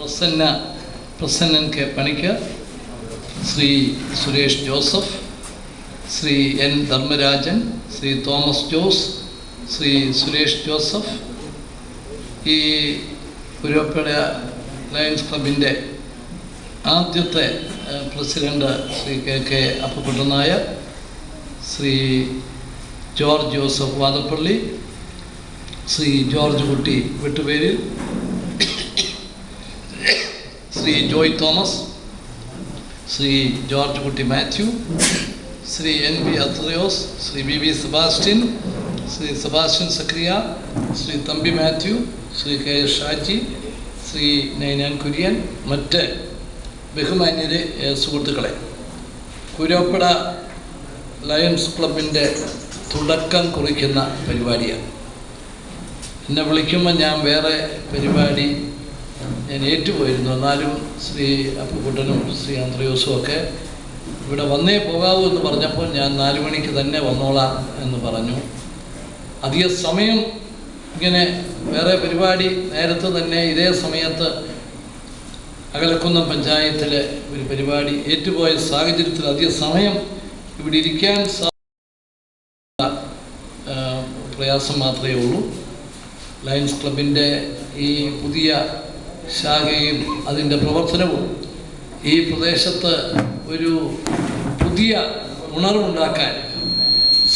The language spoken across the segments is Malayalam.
പ്രസന്നൻ കെ പണിക്കർ, ശ്രീ സുരേഷ് ജോസഫ്, ശ്രീ എൻ ധർമ്മരാജൻ, ശ്രീ തോമസ് ജോസ്, ശ്രീ സുരേഷ് ജോസഫ്, ഈ കുരുവപ്പേട ലയൺസ് ക്ലബിൻ്റെ ആദ്യത്തെ president Shri K Appakuttan Nair, Shri George Joseph Vadappally, Shri George Kutty Vettuperil, Shri Joy Thomas, Shri George Kutty Mathew, Shri N V Athriyos, Shri B V Sebastian, Shri Sebastian Zachariah, Shri Thampi Mathew, Shri K Shaji, Shri Ninan Kurian, മറ്റ് ബഹുമാന്യരെ സുഹൃത്തുക്കളെ, കുരുവപ്പേട ലയൺസ് ക്ലബിൻ്റെ തുടക്കം കുറിക്കുന്ന പരിപാടിയാണ്. എന്നെ വിളിക്കുമ്പോൾ ഞാൻ വേറെ പരിപാടി ഞാൻ ഏറ്റുപോയിരുന്നു. എന്നാലും ശ്രീ അപ്പുക്കുട്ടനും ശ്രീ അന്ത്രയോസും ഒക്കെ ഇവിടെ വന്നേ പോകാവൂ എന്ന് പറഞ്ഞപ്പോൾ ഞാൻ 4 മണിക്ക് തന്നെ വന്നോളാം എന്ന് പറഞ്ഞു. അധിക സമയം ഇങ്ങനെ വേറെ പരിപാടി നേരത്തെ തന്നെ ഇതേ സമയത്ത് അകലക്കുന്നം പഞ്ചായത്തിലെ ഒരു പരിപാടി ഏറ്റുപോയ സാഹചര്യത്തിൽ അധിക സമയം ഇവിടെ ഇരിക്കാൻ പ്രയാസം മാത്രമേ ഉള്ളൂ. ലയൺസ് ക്ലബിൻ്റെ ഈ പുതിയ ശാഖയും അതിൻ്റെ പ്രവർത്തനവും ഈ പ്രദേശത്ത് ഒരു പുതിയ ഉണർവുണ്ടാക്കാൻ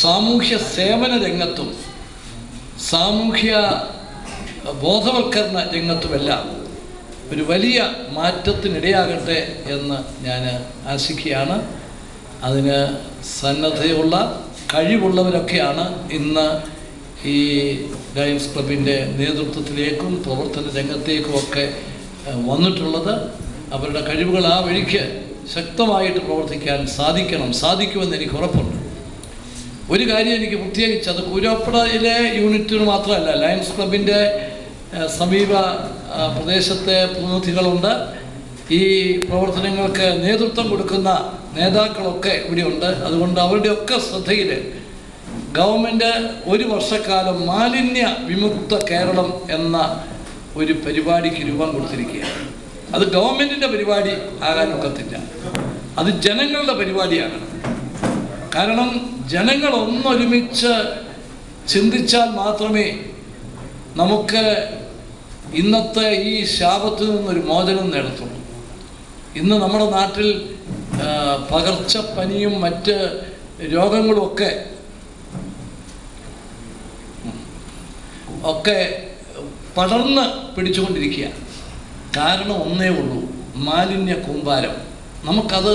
സാമൂഹ്യ സേവന രംഗത്തും സാമൂഹ്യ ബോധവൽക്കരണ രംഗത്തുമെല്ലാം ഒരു വലിയ മാറ്റത്തിനിടയാകട്ടെ എന്ന് ഞാൻ ആശിക്കുകയാണ്. അതിന് സന്നദ്ധയുള്ള കഴിവുള്ളവരൊക്കെയാണ് ഇന്ന് ഈ ലയൺസ് ക്ലബിൻ്റെ നേതൃത്വത്തിലേക്കും പ്രവർത്തന രംഗത്തേക്കുമൊക്കെ വന്നിട്ടുള്ളത്. അവരുടെ കഴിവുകൾ ആ വഴിക്ക് ശക്തമായിട്ട് പ്രവർത്തിക്കാൻ സാധിക്കുമെന്ന് എനിക്ക് ഉറപ്പുണ്ട്. ഒരു കാര്യം എനിക്ക് പ്രത്യേകിച്ച്, അത് കുരുവപ്പേടയിലെ യൂണിറ്റിന് മാത്രമല്ല, ലയൺസ് ക്ലബിൻ്റെ സമീപ പ്രദേശത്തെ പ്രതിനിധികളുണ്ട്. ഈ പ്രവർത്തനങ്ങൾക്ക് നേതൃത്വം കൊടുക്കുന്ന നേതാക്കളൊക്കെ ഇവിടെയുണ്ട്. അതുകൊണ്ട് അവരുടെയൊക്കെ ശ്രദ്ധയിൽ ഗവൺമെൻറ് 1 വർഷക്കാലം മാലിന്യ വിമുക്ത കേരളം എന്ന ഒരു പരിപാടിക്ക് രൂപം കൊടുത്തിരിക്കുകയാണ്. അത് ഗവൺമെൻറ്റിൻ്റെ പരിപാടി ആകാൻ ഒക്കത്തില്ല, അത് ജനങ്ങളുടെ പരിപാടിയാകണം. കാരണം ജനങ്ങൾ ഒന്നൊരുമിച്ച് ചിന്തിച്ചാൽ മാത്രമേ നമുക്ക് ഇന്നത്തെ ഈ ശാപത്തിൽ നിന്നൊരു മോചനം നേടത്തുള്ളൂ. ഇന്ന് നമ്മുടെ നാട്ടിൽ പകർച്ചപ്പനിയും മറ്റ് രോഗങ്ങളുമൊക്കെ പടർന്ന് പിടിച്ചുകൊണ്ടിരിക്കുക. കാരണം ഒന്നേ ഉള്ളൂ, മാലിന്യ കൂമ്പാരം. നമുക്കത്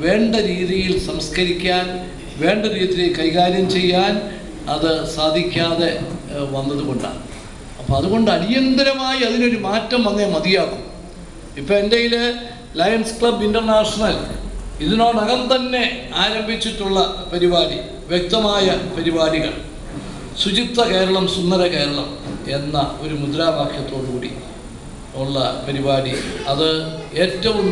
വേണ്ട രീതിയിൽ സംസ്കരിക്കാൻ, വേണ്ട രീതിയിൽ കൈകാര്യം ചെയ്യാൻ അത് സാധിക്കാതെ വന്നതുകൊണ്ടാണ്. അപ്പോൾ അതുകൊണ്ട് അടിയന്തരമായി അതിനൊരു മാറ്റം വന്നേ മതിയാക്കും. ഇപ്പോൾ എൻ്റെ കയ്യിൽ ലയൺസ് ക്ലബ് ഇൻ്റർനാഷണൽ ഇതിനോടകം തന്നെ ആരംഭിച്ചിട്ടുള്ള പരിപാടി, വ്യക്തമായ പരിപാടികൾ, ശുചിത്വ കേരളം സുന്ദര കേരളം എന്ന ഒരു മുദ്രാവാക്യത്തോടുകൂടി ഉള്ള പരിപാടി, അത് ഏറ്റവും